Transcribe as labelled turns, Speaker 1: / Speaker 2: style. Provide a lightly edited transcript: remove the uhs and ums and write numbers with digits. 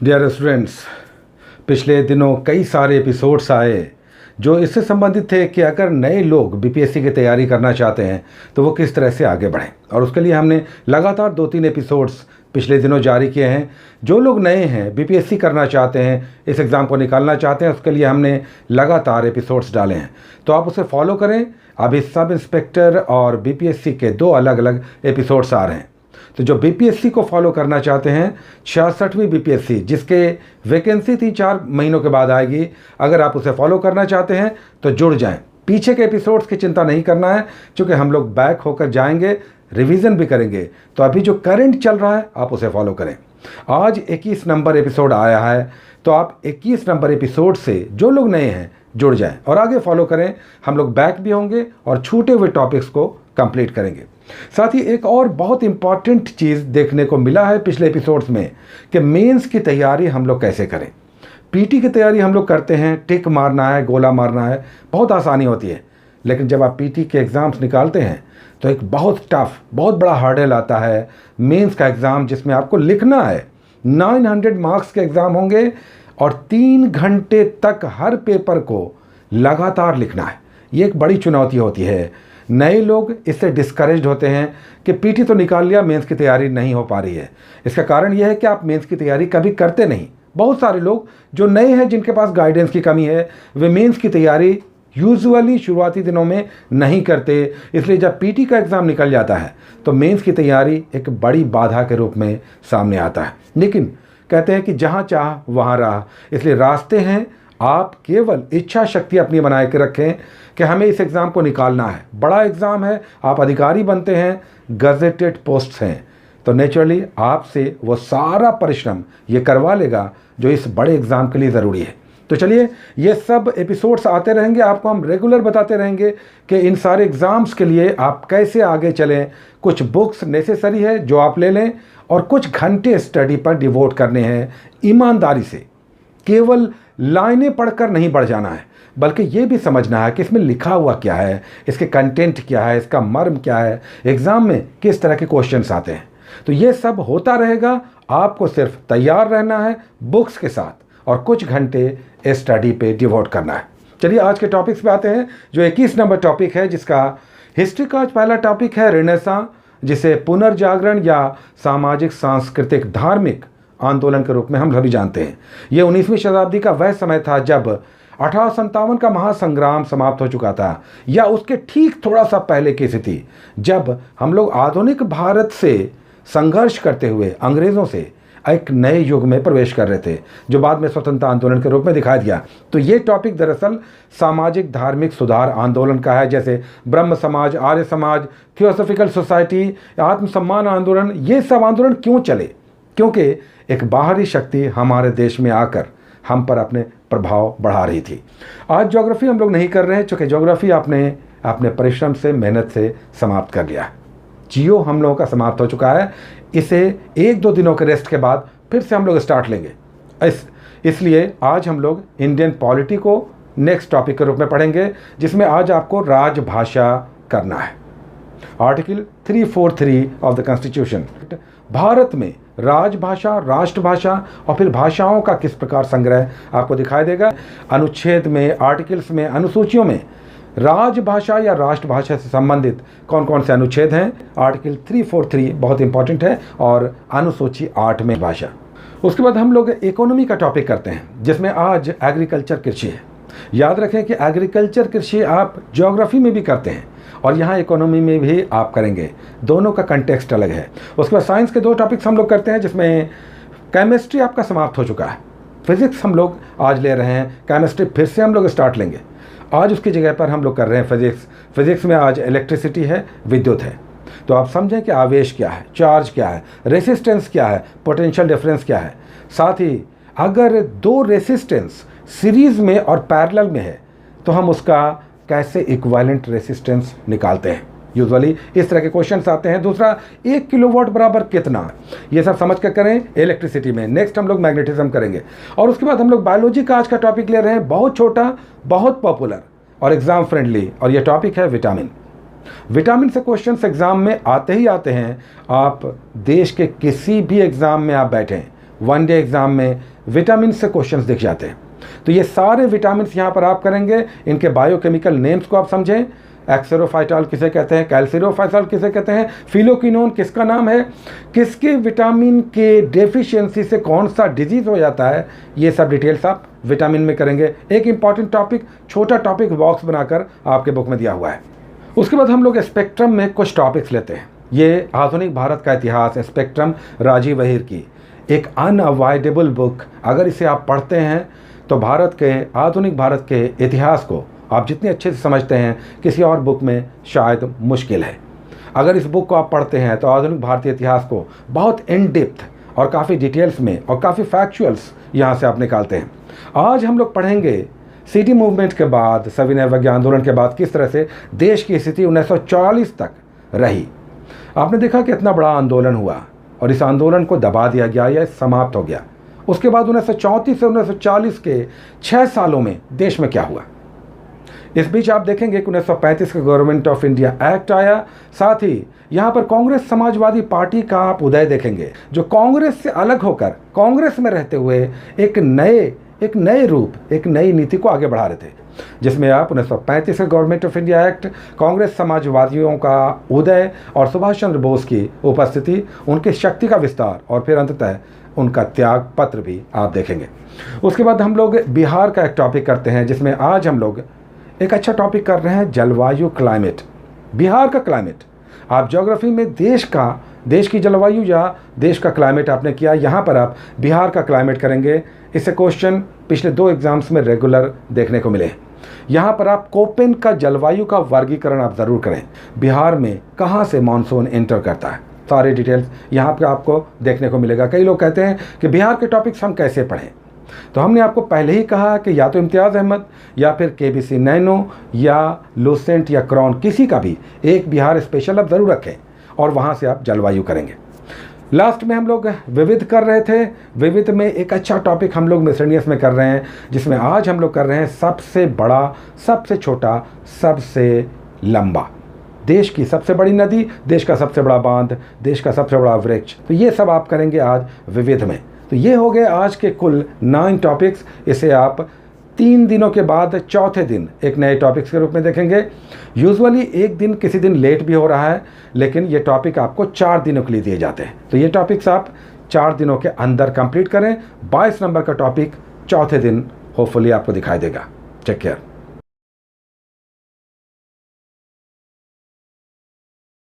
Speaker 1: Dear students, पिछले दिनों कई सारे एपिसोड्स आए जो इससे संबंधित थे कि अगर नए लोग बीपीएससी की तैयारी करना चाहते हैं तो वो किस तरह से आगे बढ़ें। और उसके लिए हमने लगातार 2-3 एपिसोड्स पिछले दिनों जारी किए हैं। जो लोग नए हैं, बीपीएससी करना चाहते हैं, इस एग्ज़ाम को निकालना चाहते हैं, उसके लिए हमने लगातार एपिसोड्स डाले हैं, तो आप उसे फॉलो करें। अभी सब इंस्पेक्टर और बीपीएससी के 2 अलग अलग एपिसोड्स आ रहे हैं। तो जो बीपीएससी को फॉलो करना चाहते हैं, 66वीं बीपीएससी जिसके वैकेंसी 3-4 महीनों के बाद आएगी, अगर आप उसे फॉलो करना चाहते हैं तो जुड़ जाएं। पीछे के एपिसोड्स की चिंता नहीं करना है, क्योंकि हम लोग बैक होकर जाएंगे, रिवीजन भी करेंगे। तो अभी जो करंट चल रहा है आप उसे फॉलो करें। आज 21 नंबर एपिसोड आया है, तो आप 21 नंबर एपिसोड से जो लोग नए हैं जुड़ जाएं और आगे फॉलो करें। हम लोग बैक भी होंगे और छूटे हुए टॉपिक्स को कंप्लीट करेंगे। साथ ही एक और बहुत इंपॉर्टेंट चीज़ देखने को मिला है पिछले एपिसोड्स में कि मेंस की तैयारी हम लोग कैसे करें। पीटी की तैयारी हम लोग करते हैं, टिक मारना है, गोला मारना है, बहुत आसानी होती है। लेकिन जब आप पीटी के एग्ज़ाम्स निकालते हैं तो एक बहुत टफ, बहुत बड़ा हर्डल आता है मेंस का एग्ज़ाम, जिसमें आपको लिखना है। 900 मार्क्स के एग्ज़ाम होंगे और 3 घंटे तक हर पेपर को लगातार लिखना है। ये एक बड़ी चुनौती होती है। नए लोग इससे डिस्करेज्ड होते हैं कि पीटी तो निकाल लिया, मेंस की तैयारी नहीं हो पा रही है। इसका कारण यह है कि आप मेंस की तैयारी कभी करते नहीं। बहुत सारे लोग जो नए हैं, जिनके पास गाइडेंस की कमी है, वे मेंस की तैयारी यूजुअली शुरुआती दिनों में नहीं करते। इसलिए जब पीटी का एग्ज़ाम निकल जाता है तो मेंस की तैयारी एक बड़ी बाधा के रूप में सामने आता है। लेकिन कहते हैं कि जहाँ चाह वहाँ राह, इसलिए रास्ते हैं। आप केवल इच्छा शक्ति अपनी बनाए के रखें कि हमें इस एग्ज़ाम को निकालना है। बड़ा एग्ज़ाम है, आप अधिकारी बनते हैं, गजेटेड पोस्ट्स हैं, तो नेचुरली आपसे वो सारा परिश्रम ये करवा लेगा जो इस बड़े एग्ज़ाम के लिए ज़रूरी है। तो चलिए, ये सब एपिसोड्स आते रहेंगे, आपको हम रेगुलर बताते रहेंगे कि इन सारे एग्ज़ाम्स के लिए आप कैसे आगे चलें। कुछ बुक्स नेसेसरी है जो आप ले लें और कुछ घंटे स्टडी पर डिवोट करने हैं ईमानदारी से। केवल लाइनें पढ़कर नहीं बढ़ जाना है, बल्कि ये भी समझना है कि इसमें लिखा हुआ क्या है, इसके कंटेंट क्या है, इसका मर्म क्या है, एग्ज़ाम में किस तरह के क्वेश्चंस आते हैं। तो ये सब होता रहेगा, आपको सिर्फ तैयार रहना है बुक्स के साथ और कुछ घंटे स्टडी पे डिवोट करना है। चलिए आज के टॉपिक्स पे आते हैं। जो 21 नंबर टॉपिक है, जिसका हिस्ट्री का आज पहला टॉपिक है रेनेसां, जिसे पुनर्जागरण या सामाजिक, सांस्कृतिक, धार्मिक आंदोलन के रूप में हम सभी जानते हैं। यह 19वीं शताब्दी का वह समय था जब 1857 का महासंग्राम समाप्त हो चुका था, या उसके ठीक थोड़ा सा पहले की स्थिति, जब हम लोग आधुनिक भारत से संघर्ष करते हुए अंग्रेज़ों से एक नए युग में प्रवेश कर रहे थे, जो बाद में स्वतंत्रता आंदोलन के रूप में दिखाई दिया। तो ये टॉपिक दरअसल सामाजिक धार्मिक सुधार आंदोलन का है, जैसे ब्रह्म समाज, आर्य समाज, थियोसॉफिकल सोसाइटी, आत्मसम्मान आंदोलन। ये सब आंदोलन क्यों चले? क्योंकि एक बाहरी शक्ति हमारे देश में आकर हम पर अपने प्रभाव बढ़ा रही थी। आज ज्योग्राफी हम लोग नहीं कर रहे हैं, क्योंकि ज्योग्राफी आपने अपने परिश्रम से, मेहनत से समाप्त कर लिया। जियो हम लोगों का समाप्त हो चुका है। इसे 1-2 दिनों के रेस्ट के बाद फिर से हम लोग स्टार्ट लेंगे। इसलिए आज हम लोग इंडियन पॉलिटी को नेक्स्ट टॉपिक के रूप में पढ़ेंगे, जिसमें आज आपको राजभाषा करना है। Article 343 of the constitution Bharat में राजभाषा, राष्ट्रभाषा और फिर भाषाओं का किस प्रकार संग्रह आपको दिखाई देगा। अनुच्छेद में, आर्टिकल्स में, अनुसूचियों में राजभाषा या राष्ट्रभाषा से संबंधित कौन कौन से अनुच्छेद हैं। आर्टिकल 343 बहुत इंपॉर्टेंट है, और अनुसूची 8 में भाषा। उसके बाद हम लोग इकोनॉमी का टॉपिक करते हैं, जिसमें आज एग्रीकल्चर, कृषि है। याद रखें कि एग्रीकल्चर, कृषि आप ज्योग्राफी में भी करते हैं और यहाँ इकोनॉमी में भी आप करेंगे, दोनों का कंटेक्स्ट अलग है। उसके बाद साइंस के 2 टॉपिक्स हम लोग करते हैं, जिसमें केमिस्ट्री आपका समाप्त हो चुका है, फिजिक्स हम लोग आज ले रहे हैं, केमिस्ट्री फिर से हम लोग स्टार्ट लेंगे। आज उसकी जगह पर हम लोग कर रहे हैं फिजिक्स। फिजिक्स में आज इलेक्ट्रिसिटी है, विद्युत है। तो आप समझें कि आवेश क्या है, चार्ज क्या है, रेसिस्टेंस क्या है, पोटेंशियल डिफरेंस क्या है। साथ ही अगर 2 रेसिस्टेंस सीरीज़ में और पैरेलल में है तो हम उसका कैसे इक्विवेलेंट रेसिस्टेंस निकालते हैं। यूजुअली इस तरह के क्वेश्चंस आते हैं। दूसरा, 1 किलोवाट बराबर कितना, ये सब समझ कर करें इलेक्ट्रिसिटी में। नेक्स्ट हम लोग मैग्नेटिज्म करेंगे। और उसके बाद हम लोग बायोलॉजी का आज का टॉपिक ले रहे हैं, बहुत छोटा, बहुत पॉपुलर और एग्ज़ाम फ्रेंडली, और ये टॉपिक है विटामिन। विटामिन से क्वेश्चंस एग्ज़ाम में आते ही आते हैं। आप देश के किसी भी एग्ज़ाम में आप बैठें, वन डे एग्ज़ाम में विटामिन से क्वेश्चंस दिख जाते हैं। तो ये सारे विटामिन यहाँ पर आप करेंगे, इनके बायोकेमिकल नेम्स को आप समझें। एक्सेरोफाइटॉल किसे कहते हैं, कैल्सिरोफाइटॉल किसे कहते हैं, फिलोक्विनोन किसका नाम है, किसके विटामिन के डेफिशिएंसी से कौन सा डिजीज़ हो जाता है, ये सब डिटेल्स आप विटामिन में करेंगे। एक इंपॉर्टेंट टॉपिक, छोटा टॉपिक बॉक्स बनाकर आपके बुक में दिया हुआ है। उसके बाद हम लोग स्पेक्ट्रम में कुछ टॉपिक्स लेते हैं। ये आधुनिक भारत का इतिहास, स्पेक्ट्रम, राजीव वहीर की एक अनअवॉइडेबल बुक। अगर इसे आप पढ़ते हैं तो भारत के, आधुनिक भारत के इतिहास को आप जितने अच्छे से समझते हैं किसी और बुक में शायद मुश्किल है। अगर इस बुक को आप पढ़ते हैं तो आधुनिक भारतीय इतिहास को बहुत इन डेप्थ और काफ़ी डिटेल्स में और काफ़ी फैक्चुअल्स यहाँ से आप निकालते हैं। आज हम लोग पढ़ेंगे सिटी मूवमेंट के बाद, सविनय अवज्ञा आंदोलन के बाद किस तरह से देश की स्थिति 1940 तक रही। आपने देखा कि इतना बड़ा आंदोलन हुआ और इस आंदोलन को दबा दिया गया या समाप्त हो गया। उसके बाद 1934 से 1940 के 6 सालों में देश में क्या हुआ। इस बीच आप देखेंगे कि 1935 का गवर्नमेंट ऑफ इंडिया एक्ट आया। साथ ही यहाँ पर कांग्रेस समाजवादी पार्टी का आप उदय देखेंगे, जो कांग्रेस से अलग होकर कांग्रेस में रहते हुए एक नए रूप, एक नई नीति को आगे बढ़ा रहे थे, जिसमें आप 1935 का Government of India Act, Congress समाजवादियों का उदय और सुभाष चंद्र बोस की उपस्थिति, उनकी शक्ति का विस्तार और फिर अंततः उनका त्याग पत्र भी आप देखेंगे। उसके बाद हम लोग बिहार का एक टॉपिक करते हैं, जिसमें आज हम लोग एक अच्छा टॉपिक कर रहे हैं, जलवायु, क्लाइमेट, बिहार का क्लाइमेट। आप ज्योग्राफी में देश की जलवायु या देश का क्लाइमेट आपने किया, यहाँ पर आप बिहार का क्लाइमेट करेंगे। इससे क्वेश्चन पिछले 2 एग्जाम्स में रेगुलर देखने को मिले। यहाँ पर आप कोपेन का जलवायु का वर्गीकरण आप ज़रूर करें। बिहार में कहाँ से मानसून एंटर करता है, सारे डिटेल्स यहाँ पर आपको देखने को मिलेगा। कई लोग कहते हैं कि बिहार के टॉपिक्स हम कैसे पढ़ें, तो हमने आपको पहले ही कहा कि या तो इम्तियाज़ अहमद या फिर केबीसी नैनो या लुसेंट या क्रॉन, किसी का भी एक बिहार स्पेशल आप ज़रूर रखें और वहाँ से आप जलवायु करेंगे। लास्ट में हम लोग विविध कर रहे थे। विविध में एक अच्छा टॉपिक हम लोग मिसलेनियस में कर रहे हैं, जिसमें आज हम लोग कर रहे हैं सबसे बड़ा, सबसे छोटा, सबसे लंबा, देश की सबसे बड़ी नदी, देश का सबसे बड़ा बांध, देश का सबसे बड़ा वृक्ष। तो ये सब आप करेंगे आज विविध में। तो ये हो गए आज के कुल 9 टॉपिक्स। इसे आप 3 दिनों के बाद चौथे दिन एक नए टॉपिक्स के रूप में देखेंगे। यूजुअली एक दिन किसी दिन लेट भी हो रहा है, लेकिन ये टॉपिक आपको 4 दिनों के लिए दिए जाते हैं। तो ये टॉपिक्स आप 4 दिनों के अंदर कंप्लीट करें। 22 नंबर का टॉपिक चौथे दिन होपफुली आपको दिखाई देगा। Take care.